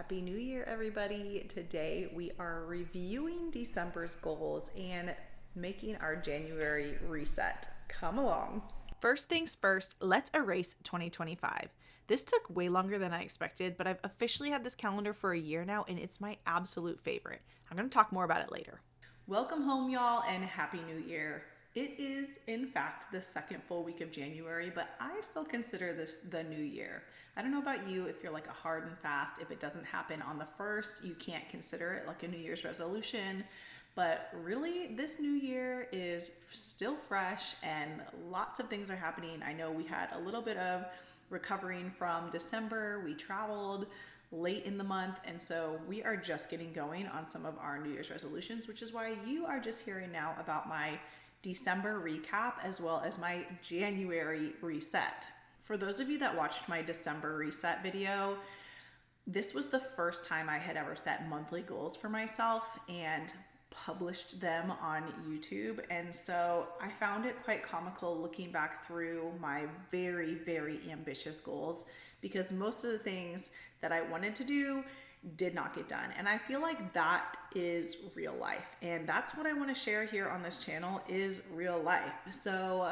Happy New Year, everybody. Today we are reviewing December's goals and making our January reset. Come along. First things first, let's erase 2025. This took way longer than I expected, but I've officially had this calendar for a year now and it's my absolute favorite. I'm going to talk more about it later. Welcome home, y'all, and Happy New Year. It is, in fact, the second full week of January, but I still consider this the new year. I don't know about you, if you're like a hard and fast, if it doesn't happen on the first, you can't consider it like a New Year's resolution. But really, this new year is still fresh and lots of things are happening. I know we had a little bit of recovering from December. We traveled late in the month, and so we are just getting going on some of our New Year's resolutions, which is why you are just hearing now about my December recap as well as my January reset. For those of you that watched my December reset video, this was the first time I had ever set monthly goals for myself and published them on YouTube. And so I found it quite comical looking back through my very, very ambitious goals, because most of the things that I wanted to do did not get done. And I feel like that is real life. And that's what I want to share here on this channel is real life. So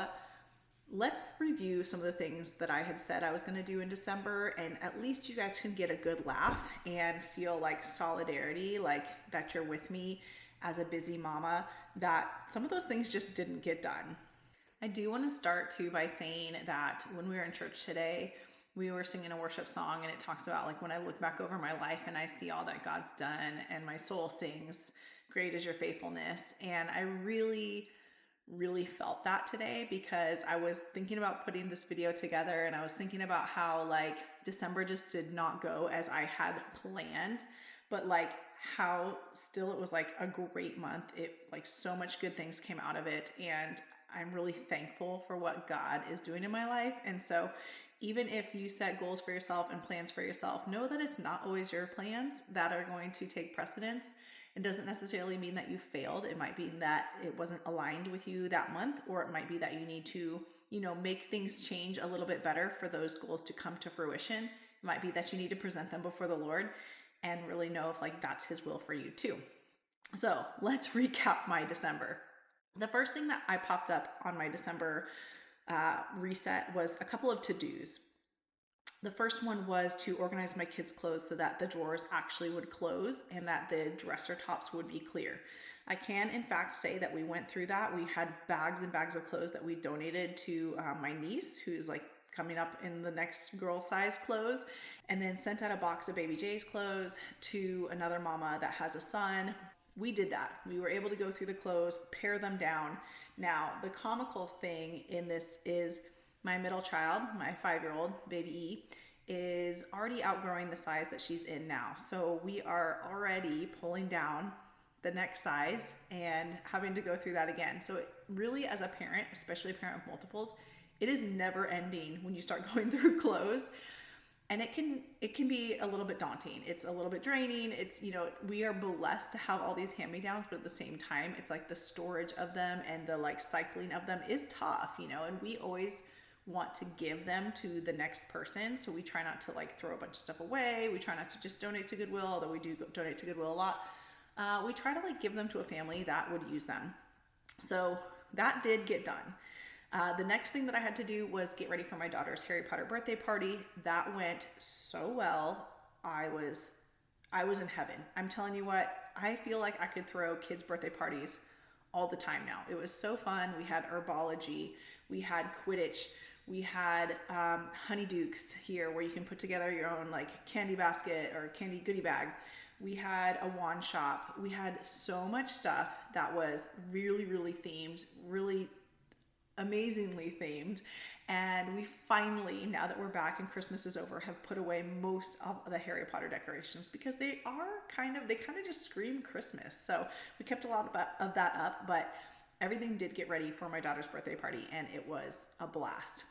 let's review some of the things that I had said I was going to do in December, and at least you guys can get a good laugh and feel like solidarity, like that you're with me as a busy mama, that some of those things just didn't get done. I do want to start too by saying that when we were in church today, we were singing a worship song, and it talks about like when I look back over my life and I see all that God's done, and my soul sings, "Great is your faithfulness." And I really felt that today, because I was thinking about putting this video together, and I was thinking about how like December just did not go as I had planned, but like how still it was like a great month. It like so much good things came out of it, and I'm really thankful for what God is doing in my life. And so even if you set goals for yourself and plans for yourself, know that it's not always your plans that are going to take precedence. It doesn't necessarily mean that you failed. It might be that it wasn't aligned with you that month, or it might be that you need to, make things change a little bit better for those goals to come to fruition. It might be that you need to present them before the Lord and really know if like that's His will for you too. So let's recap my December. The first thing that I popped up on my December reset was a couple of to-dos. The first one was to organize my kids' clothes so that the drawers actually would close and that the dresser tops would be clear. I can in fact say that we went through that. We had bags and bags of clothes that we donated to my niece, who's like coming up in the next girl size clothes, and then sent out a box of baby Jay's clothes to another mama that has a son. We did that. We were able to go through the clothes, pare them down. Now, the comical thing in this is my middle child, my 5-year-old, baby E, is already outgrowing the size that she's in now. So we are already pulling down the next size and having to go through that again. So it really, as a parent, especially a parent of multiples, it is never ending when you start going through clothes. And it can be a little bit daunting. It's a little bit draining. It's, we are blessed to have all these hand-me-downs, but at the same time, it's like the storage of them and the like cycling of them is tough, and we always want to give them to the next person. So we try not to like throw a bunch of stuff away. We try not to just donate to Goodwill, although we do donate to Goodwill a lot. We try to like give them to a family that would use them. So that did get done. The next thing that I had to do was get ready for my daughter's Harry Potter birthday party. That went so well. I was in heaven. I'm telling you what, I feel like I could throw kids' birthday parties all the time now. It was so fun. We had herbology, we had Quidditch, we had honeydukes here where you can put together your own like candy basket or candy goodie bag. We had a wand shop. We had so much stuff that was really, really themed, really amazingly themed. And we finally, now that we're back and Christmas is over, have put away most of the Harry Potter decorations, because they kind of just scream Christmas. So we kept a lot of that up, but everything did get ready for my daughter's birthday party, and it was a blast.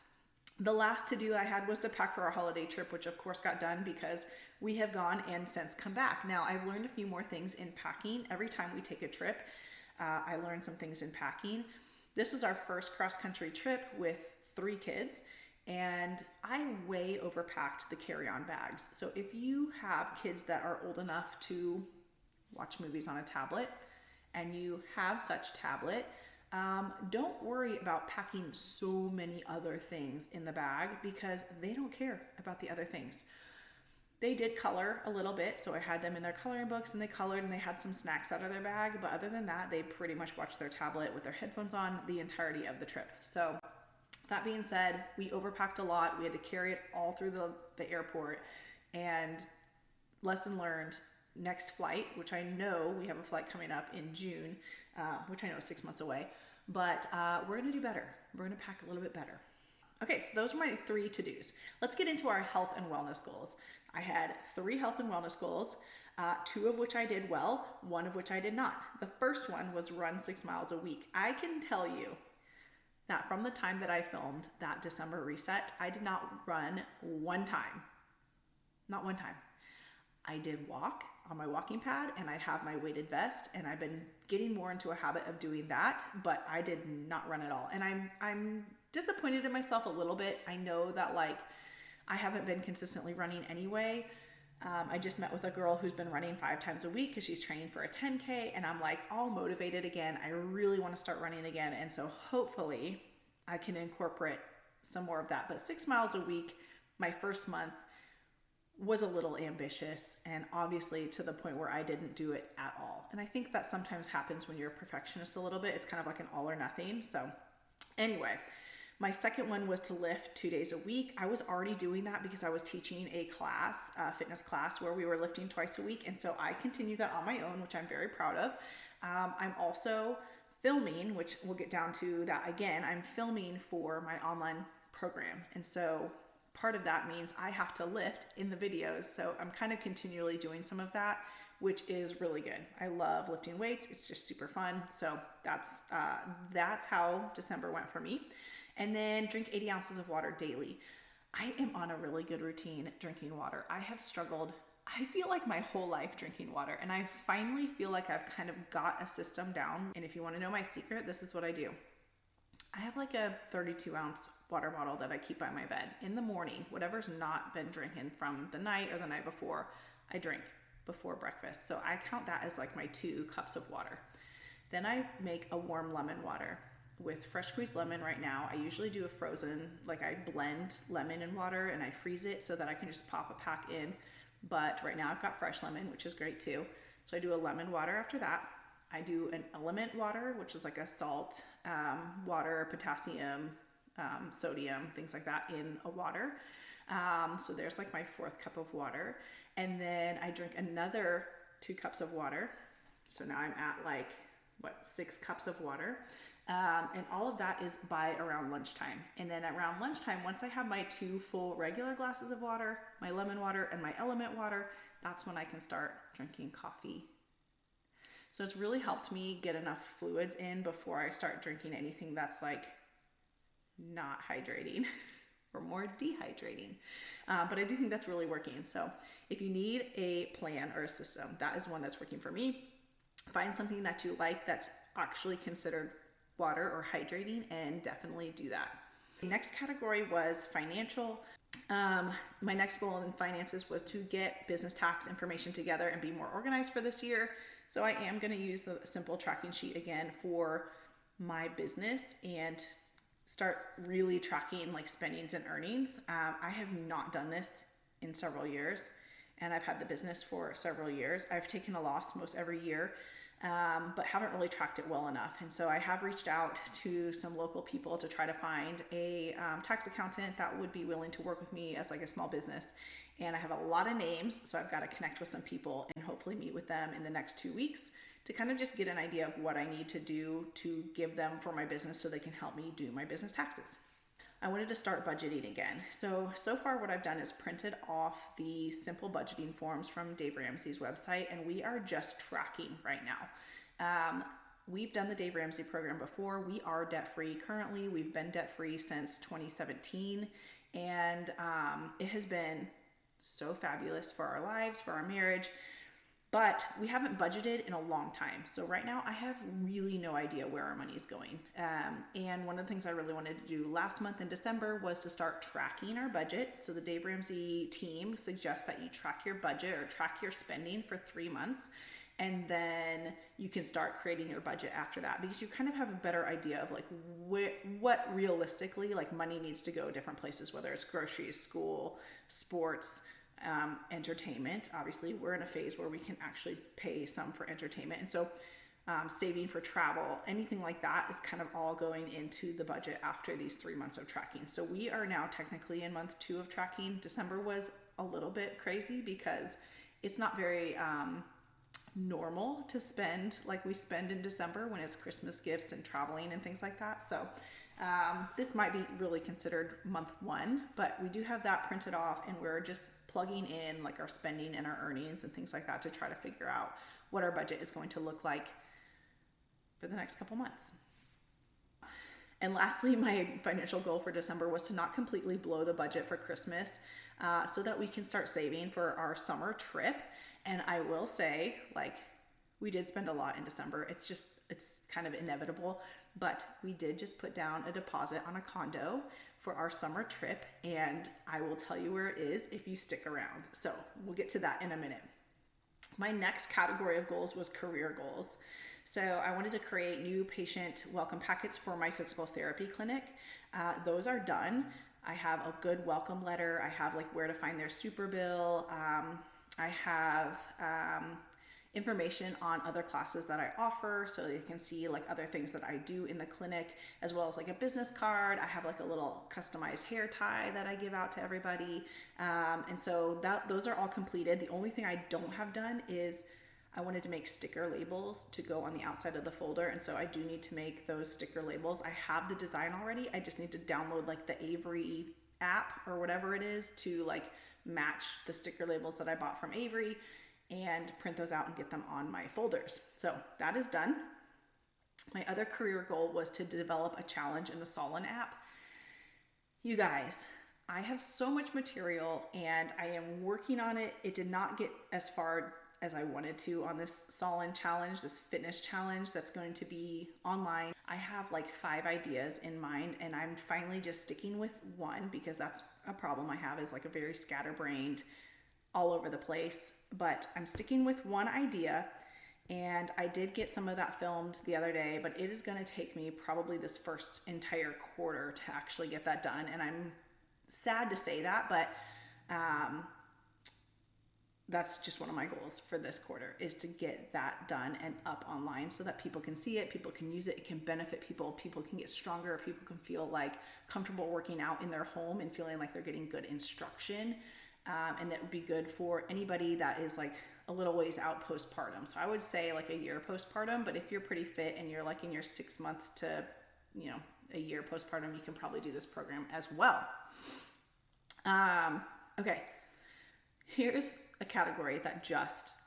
The last to-do I had was to pack for our holiday trip, which of course got done because we have gone and since come back. Now, I've learned a few more things in packing. Every time we take a trip, I learn some things in packing. This was our first cross-country trip with 3 kids, And I way overpacked the carry-on bags. So if you have kids that are old enough to watch movies on a tablet and you have such tablet, don't worry about packing so many other things in the bag because they don't care about the other things. They did color a little bit, so I had them in their coloring books and they colored and they had some snacks out of their bag, but other than that, they pretty much watched their tablet with their headphones on the entirety of the trip. So that being said, we overpacked a lot. We had to carry it all through the airport, and lesson learned, next flight, which I know we have a flight coming up in June, which I know is 6 months away, but we're gonna do better. We're gonna pack a little bit better. Okay, so those are my 3 to-dos. Let's get into our health and wellness goals. I had 3 health and wellness goals, 2 of which I did well, 1 of which I did not. The first one was run 6 miles a week. I can tell you that from the time that I filmed that December reset, I did not run one time. Not one time. I did walk on my walking pad and I have my weighted vest, and I've been getting more into a habit of doing that, but I did not run at all. And I'm disappointed in myself a little bit. I know that I haven't been consistently running anyway. I just met with a girl who's been running 5 times a week because she's training for a 10K, and I'm all motivated again. I really want to start running again. And so hopefully I can incorporate some more of that. But 6 miles a week, my first month, was a little ambitious, and obviously to the point where I didn't do it at all. And I think that sometimes happens when you're a perfectionist a little bit. It's kind of like an all or nothing. So anyway, my second one was to lift 2 days a week. I was already doing that because I was teaching a class, a fitness class, where we were lifting twice a week. And so I continued that on my own, which I'm very proud of. I'm also filming, which we'll get down to that again. I'm filming for my online program. And so part of that means I have to lift in the videos. So I'm kind of continually doing some of that, which is really good. I love lifting weights. It's just super fun. So that's how December went for me. And then drink 80 ounces of water daily. I am on a really good routine drinking water. I have struggled, I feel like my whole life drinking water, and I finally feel like I've kind of got a system down. And if you want to know my secret, this is what I do. I have a 32-ounce water bottle that I keep by my bed. In the morning, whatever's not been drinking from the night or the night before, I drink before breakfast. So I count that as my 2 cups of water. Then I make a warm lemon water with fresh squeezed lemon. Right now, I usually do a frozen, I blend lemon and water and I freeze it so that I can just pop a pack in. But right now I've got fresh lemon, which is great too. So I do a lemon water after that. I do an element water, which is a salt, water, potassium, sodium, things like that in a water. So there's my 4th cup of water. And then I drink another 2 cups of water. So now I'm at 6 cups of water. And all of that is by around lunchtime. And then around lunchtime, once I have my 2 full regular glasses of water, my lemon water and my element water, that's when I can start drinking coffee. So it's really helped me get enough fluids in before I start drinking anything that's not hydrating or more dehydrating. But I do think that's really working. So if you need a plan or a system, that is one that's working for me. Find something that you like that's actually considered water or hydrating, and definitely do that. The next category was financial. My next goal in finances was to get business tax information together and be more organized for this year. So I am going to use the simple tracking sheet again for my business and start really tracking spendings and earnings. I have not done this in several years, and I've had the business for several years. I've taken a loss most every year, but haven't really tracked it well enough. And so I have reached out to some local people to try to find a tax accountant that would be willing to work with me as a small business. And I have a lot of names, so I've got to connect with some people and hopefully meet with them in the next 2 weeks to kind of just get an idea of what I need to do to give them for my business so they can help me do my business taxes. I wanted to start budgeting again. So far what I've done is printed off the simple budgeting forms from Dave Ramsey's website, and we are just tracking right now. We've done the Dave Ramsey program before. We are debt-free currently. We've been debt-free since 2017, and it has been so fabulous for our lives, for our marriage. But we haven't budgeted in a long time. So right now I have really no idea where our money is going. And one of the things I really wanted to do last month in December was to start tracking our budget. So the Dave Ramsey team suggests that you track your budget or track your spending for 3 months. And then you can start creating your budget after that, because you kind of have a better idea of like what realistically like money needs to go different places, whether it's groceries, school, sports, entertainment. Obviously we're in a phase where we can actually pay some for entertainment. And so saving for travel, anything like that is kind of all going into the budget after these 3 months of tracking. So we are now technically in month 2 of tracking. December was a little bit crazy because it's not very normal to spend like we spend in December when it's Christmas gifts and traveling and things like that. So this might be really considered month 1, but we do have that printed off, and we're just plugging in like our spending and our earnings and things like that to try to figure out what our budget is going to look like for the next couple months. And lastly, my financial goal for December was to not completely blow the budget for Christmas, so that we can start saving for our summer trip. And I will say, like, we did spend a lot in December. It's kind of inevitable, but we did just put down a deposit on a condo for our summer trip, and I will tell you where it is if you stick around. So we'll get to that in a minute. My next category of goals was career goals. So I wanted to create new patient welcome packets for my physical therapy clinic. Those are done. I have a good welcome letter. I have like where to find their super bill. I have information on other classes that I offer, so you can see like other things that I do in the clinic, as well as like a business card. I have like a little customized hair tie that I give out to everybody. And so those are all completed. The only thing I don't have done is I wanted to make sticker labels to go on the outside of the folder. And so I do need to make those sticker labels. I have the design already. I just need to download like the Avery app or whatever it is to like match the sticker labels that I bought from Avery and print those out and get them on my folders. So that is done. My other career goal was to develop a challenge in the Solon app. You guys, I have so much material and I am working on it. It did not get as far as I wanted to on this Solon challenge, this fitness challenge that's going to be online. I have like 5 ideas in mind, and I'm finally just sticking with one, because that's a problem I have, is like a very scatterbrained, all over the place. But I'm sticking with one idea, and I did get some of that filmed the other day, but it is going to take me probably this first entire quarter to actually get that done. And I'm sad to say that, but that's just one of my goals for this quarter, is to get that done and up online so that people can see it, people can use it, it can benefit people, people can get stronger, people can feel like comfortable working out in their home and feeling like they're getting good instruction. And that would be good for anybody that is like a little ways out postpartum. So I would say like a year postpartum, but if you're pretty fit and you're like in your 6 months to, a year postpartum, you can probably do this program as well. Okay, here's a category that just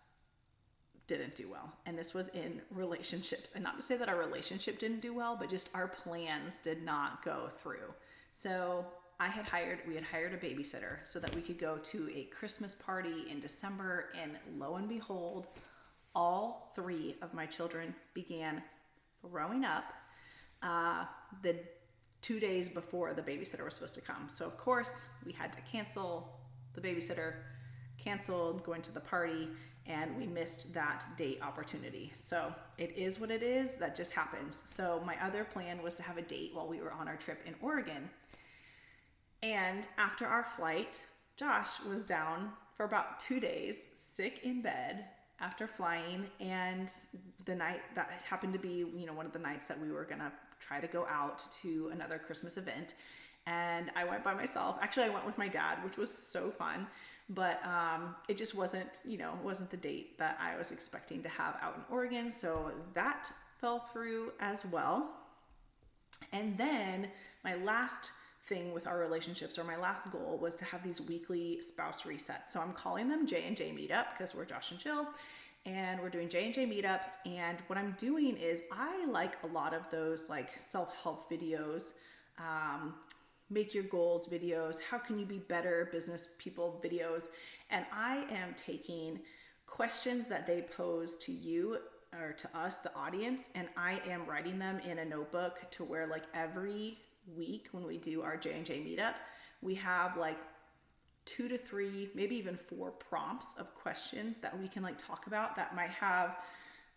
didn't do well. And this was in relationships. And not to say that our relationship didn't do well, but just our plans did not go through. So we had hired a babysitter so that we could go to a Christmas party in December, and lo and behold, all 3 of my children began throwing up the 2 days before the babysitter was supposed to come. So of course we had to cancel the babysitter, canceled going to the party, and we missed that date opportunity. So it is what it is. That just happens. So my other plan was to have a date while we were on our trip in Oregon. And after our flight, Josh was down for about 2 days, sick in bed after flying. And the night that happened to be, one of the nights that we were going to try to go out to another Christmas event. And I went by myself. Actually, I went with my dad, which was so fun. But it just wasn't the date that I was expecting to have out in Oregon. So that fell through as well. And then my last thing with our relationships, or my last goal, was to have these weekly spouse resets. So I'm calling them J&J meetup, because we're Josh and Jill, and we're doing J&J meetups. And what I'm doing is, I like a lot of those like self-help videos, make your goals videos, how can you be better business people videos. And I am taking questions that they pose to you or to us, the audience, and I am writing them in a notebook to where like every week when we do our J&J meetup, we have like 2 to 3, maybe even 4 prompts of questions that we can like talk about that might have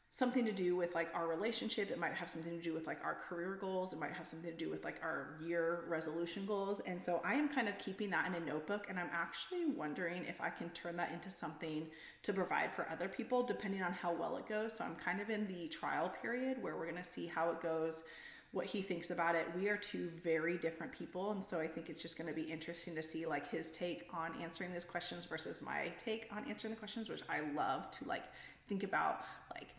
something to do with like our relationship. It might have something to do with like our career goals. It might have something to do with like our year resolution goals. And so I am kind of keeping that in a notebook, and I'm actually wondering if I can turn that into something to provide for other people depending on how well it goes. So I'm kind of in the trial period where we're going to see how it goes, what he thinks about it. We are 2 very different people, and so I think it's just going to be interesting to see like his take on answering these questions versus my take on answering the questions, which I love to like think about. Like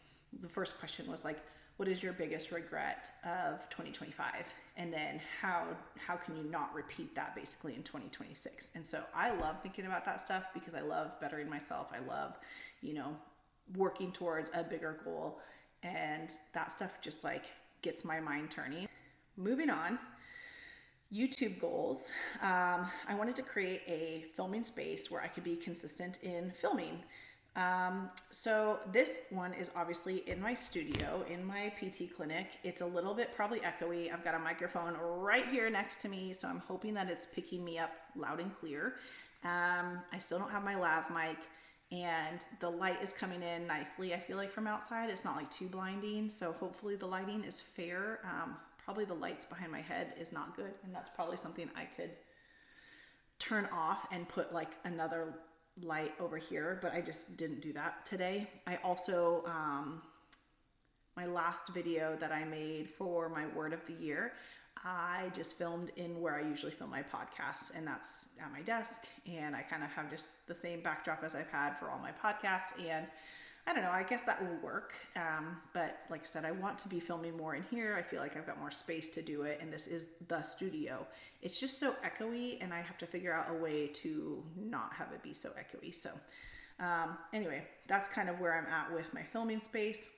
the first question was like, what is your biggest regret of 2025? And then how can you not repeat that basically in 2026? And so I love thinking about that stuff because I love bettering myself. I love, working towards a bigger goal, and that stuff just like gets my mind turning. Moving on, YouTube goals. I wanted to create a filming space where I could be consistent in filming. So this one is obviously in my studio, in my PT clinic. It's a little bit probably echoey. I've got a microphone right here next to me, so I'm hoping that it's picking me up loud and clear. I still don't have my lav mic, and the light is coming in nicely. I feel like from outside, it's not like too blinding. So hopefully the lighting is fair. Probably the lights behind my head is not good, and that's probably something I could turn off and put like another light over here, but I just didn't do that today. I also, my last video that I made for my word of the year, I just filmed in where I usually film my podcasts, and that's at my desk, and I kind of have just the same backdrop as I've had for all my podcasts, and I don't know, I guess that will work. But like I said, I want to be filming more in here. I feel like I've got more space to do it, and this is the studio. It's just so echoey, and I have to figure out a way to not have it be so echoey. So anyway, that's kind of where I'm at with my filming space.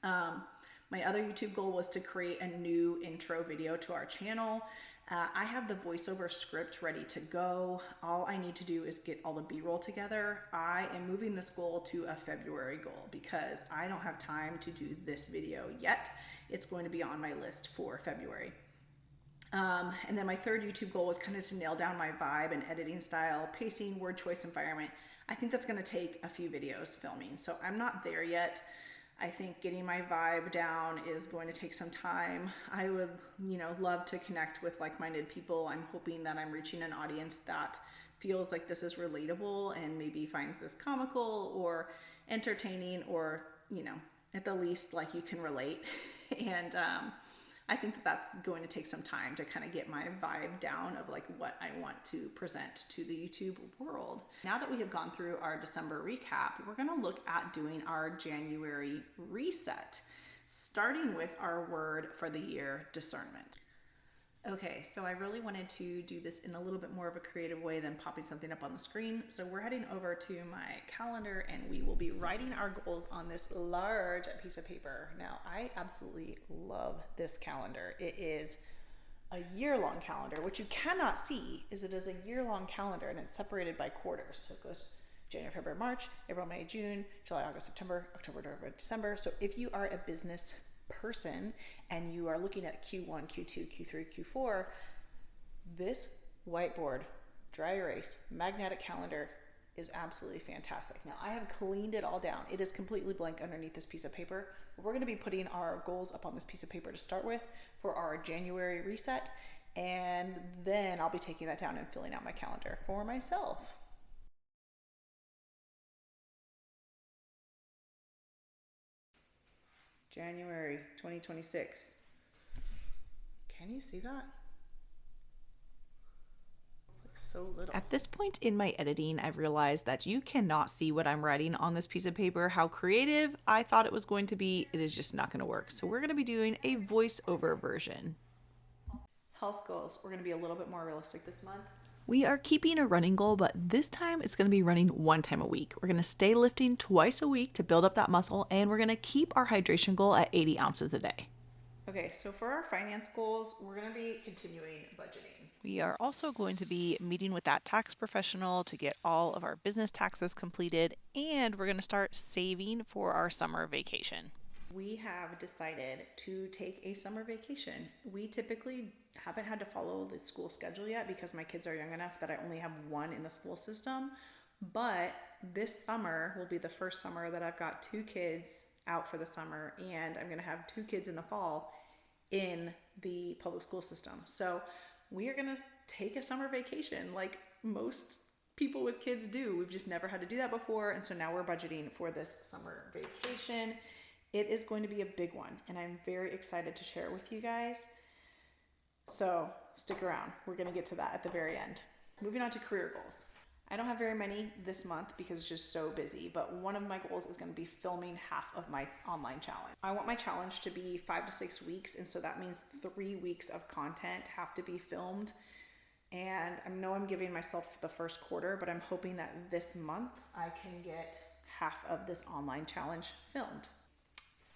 My other YouTube goal was to create a new intro video to our channel. I have the voiceover script ready to go. All I need to do is get all the B-roll together. I am moving this goal to a February goal because I don't have time to do this video yet. It's going to be on my list for February. And then my third YouTube goal was kind of to nail down my vibe and editing style, pacing, word choice, environment. I think that's going to take a few videos filming. So I'm not there yet. I think getting my vibe down is going to take some time. I would, love to connect with like-minded people. I'm hoping that I'm reaching an audience that feels like this is relatable and maybe finds this comical or entertaining, or, at the least like you can relate. And I think that that's going to take some time to kind of get my vibe down of like what I want to present to the YouTube world. Now that we have gone through our December recap, we're going to look at doing our January reset, starting with our word for the year, discernment. Okay, so I really wanted to do this in a little bit more of a creative way than popping something up on the screen. So we're heading over to my calendar, and we will be writing our goals on this large piece of paper. Now, I absolutely love this calendar. It is a year-long calendar. What you cannot see is it is a year-long calendar, and it's separated by quarters. So it goes January, February, March, April, May, June, July, August, September, October, November, December. So if you are a business person and you are looking at Q1, Q2, Q3, Q4, this whiteboard, dry erase, magnetic calendar is absolutely fantastic. Now I have cleaned it all down. It is completely blank underneath this piece of paper. But we're going to be putting our goals up on this piece of paper to start with for our January reset. And then I'll be taking that down and filling out my calendar for myself. January 2026. Can you see that? So little. At this point in my editing, I've realized that you cannot see what I'm writing on this piece of paper. How creative I thought it was going to be, it is just not going to work. So we're going to be doing a voiceover version. Health goals. We're going to be a little bit more realistic this month. We are keeping a running goal, but this time it's going to be running 1 time a week. We're going to stay lifting twice a week to build up that muscle, and we're going to keep our hydration goal at 80 ounces a day. Okay, so for our finance goals, we're going to be continuing budgeting. We are also going to be meeting with that tax professional to get all of our business taxes completed, and we're going to start saving for our summer vacation. We have decided to take a summer vacation. We typically haven't had to follow the school schedule yet because my kids are young enough that I only have one in the school system. But this summer will be the first summer that I've got 2 kids out for the summer, and I'm going to have 2 kids in the fall in the public school system. So we are going to take a summer vacation like most people with kids do. We've just never had to do that before. And so now we're budgeting for this summer vacation. It is going to be a big one, and I'm very excited to share it with you guys. So stick around. We're going to get to that at the very end. Moving on to career goals. I don't have very many this month because it's just so busy, but one of my goals is going to be filming half of my online challenge. I want my challenge to be 5 to 6 weeks, and so that means 3 weeks of content have to be filmed. And I know I'm giving myself the first quarter, but I'm hoping that this month I can get half of this online challenge filmed.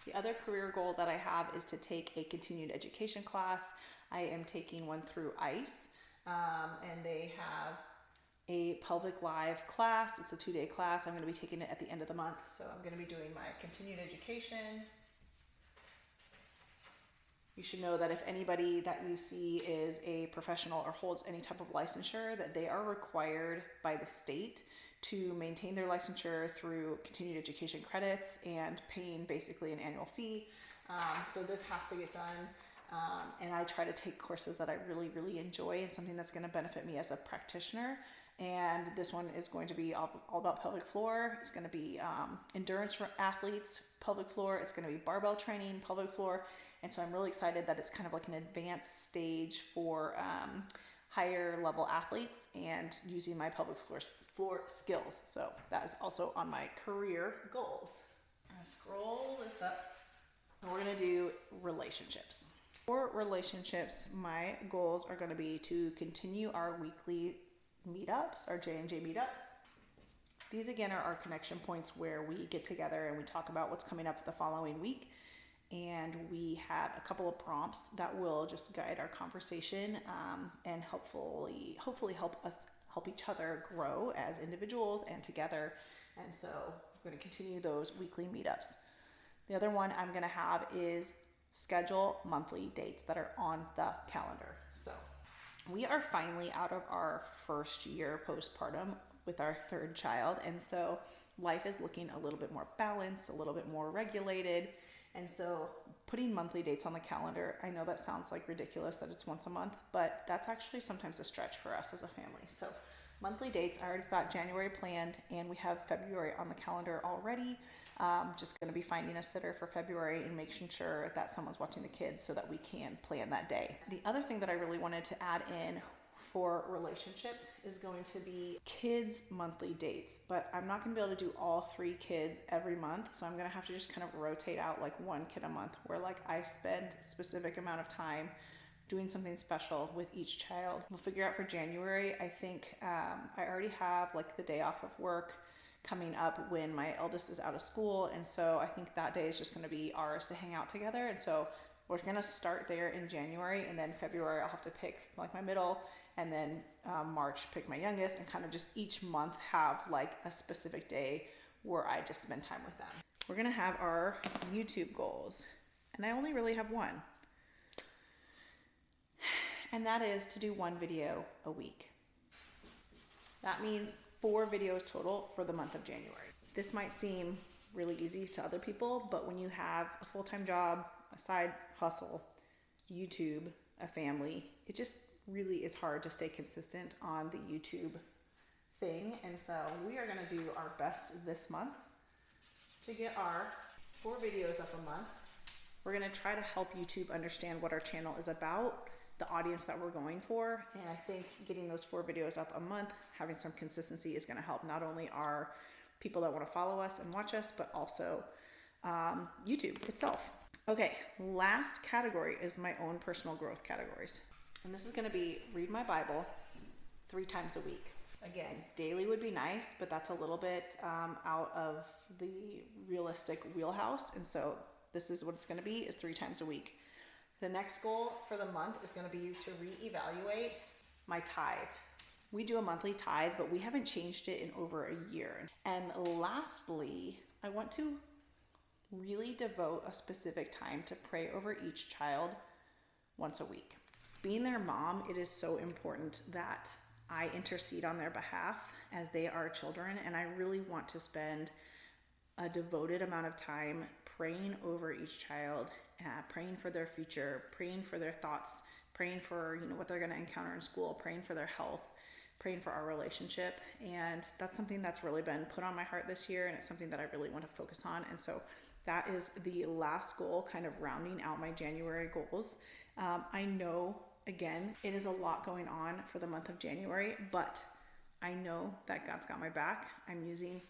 The other career goal that I have is to take a continued education class. I am taking one through ICE, and they have a public live class. It's a 2-day class. I'm going to be taking it at the end of the month. So I'm going to be doing my continued education. You should know that if anybody that you see is a professional or holds any type of licensure, that they are required by the state to maintain their licensure through continued education credits and paying basically an annual fee. So this has to get done. And I try to take courses that I really, really enjoy and something that's going to benefit me as a practitioner. And this one is going to be all about pelvic floor. It's going to be endurance for athletes, pelvic floor. It's going to be barbell training, pelvic floor. And so I'm really excited that it's kind of like an advanced stage for higher level athletes and using my pelvic floor skills. So that is also on my career goals. I'm gonna scroll this up. And we're gonna do relationships. For relationships, my goals are gonna be to continue our weekly meetups, our J&J meetups. These again are our connection points where we get together and we talk about what's coming up the following week. And we have a couple of prompts that will just guide our conversation and hopefully help each other grow as individuals and together. And so we're going to continue those weekly meetups. The other one I'm going to have is schedule monthly dates that are on the calendar. So we are finally out of our first year postpartum with our 3rd child. And so life is looking a little bit more balanced, a little bit more regulated. And so putting monthly dates on the calendar, I know that sounds like ridiculous that it's once a month, but that's actually sometimes a stretch for us as a family. So monthly dates, I already got January planned and we have February on the calendar already. Just going to be finding a sitter for February and making sure that someone's watching the kids so that we can plan that day. The other thing that I really wanted to add in for relationships is going to be kids monthly dates, but I'm not going to be able to do all 3 kids every month. So I'm going to have to just kind of rotate out like 1 kid a month where like I spend a specific amount of time doing something special with each child. We'll figure out for January. I think I already have like the day off of work coming up when my eldest is out of school. And so I think that day is just going to be ours to hang out together. And so we're going to start there in January, and then February I'll have to pick like my middle, and then March pick my youngest, and kind of just each month have like a specific day where I just spend time with them. We're going to have our YouTube goals, and I only really have one. And that is to do 1 video a week. That means 4 videos total for the month of January. This might seem really easy to other people, but when you have a full-time job, a side hustle, YouTube, a family, it just really is hard to stay consistent on the YouTube thing. And so we are going to do our best this month to get our 4 videos up a month. We're going to try to help YouTube understand what our channel is about, the audience that we're going for. And I think getting those 4 videos up a month, having some consistency is going to help not only our people that want to follow us and watch us, but also YouTube itself. Okay, last category is my own personal growth categories. And this is going to be read my Bible 3 times a week. Again, daily would be nice, but that's a little bit out of the realistic wheelhouse. And so this is what it's going to be, is 3 times a week. The next goal for the month is going to be to reevaluate my tithe. We do a monthly tithe, but we haven't changed it in over a year. And lastly, I want to really devote a specific time to pray over each child once a week. Being their mom, it is so important that I intercede on their behalf as they are children, and I really want to spend a devoted amount of time praying over each child, praying for their future, praying for their thoughts, praying for what they're going to encounter in school, praying for their health, praying for our relationship. And that's something that's really been put on my heart this year, and it's something that I really want to focus on. And so that is the last goal, kind of rounding out my January goals. I know, again, it is a lot going on for the month of January, but I know that God's got my back. I'm using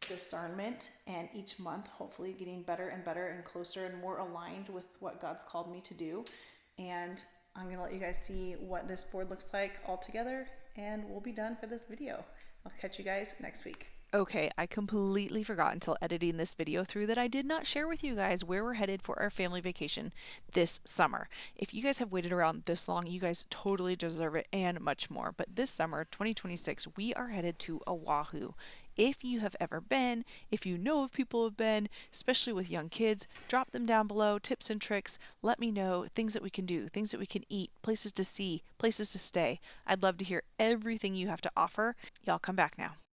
discernment, and each month hopefully getting better and better and closer and more aligned with what God's called me to do. And I'm going to let you guys see what this board looks like all together, and we'll be done for this video. I'll catch you guys next week. Okay, I completely forgot until editing this video through that I did not share with you guys where we're headed for our family vacation this summer. If you guys have waited around this long, you guys totally deserve it and much more. But this summer, 2026, we are headed to Oahu. If you have ever been, if you know of people who have been, especially with young kids, drop them down below, tips and tricks. Let me know things that we can do, things that we can eat, places to see, places to stay. I'd love to hear everything you have to offer. Y'all come back now.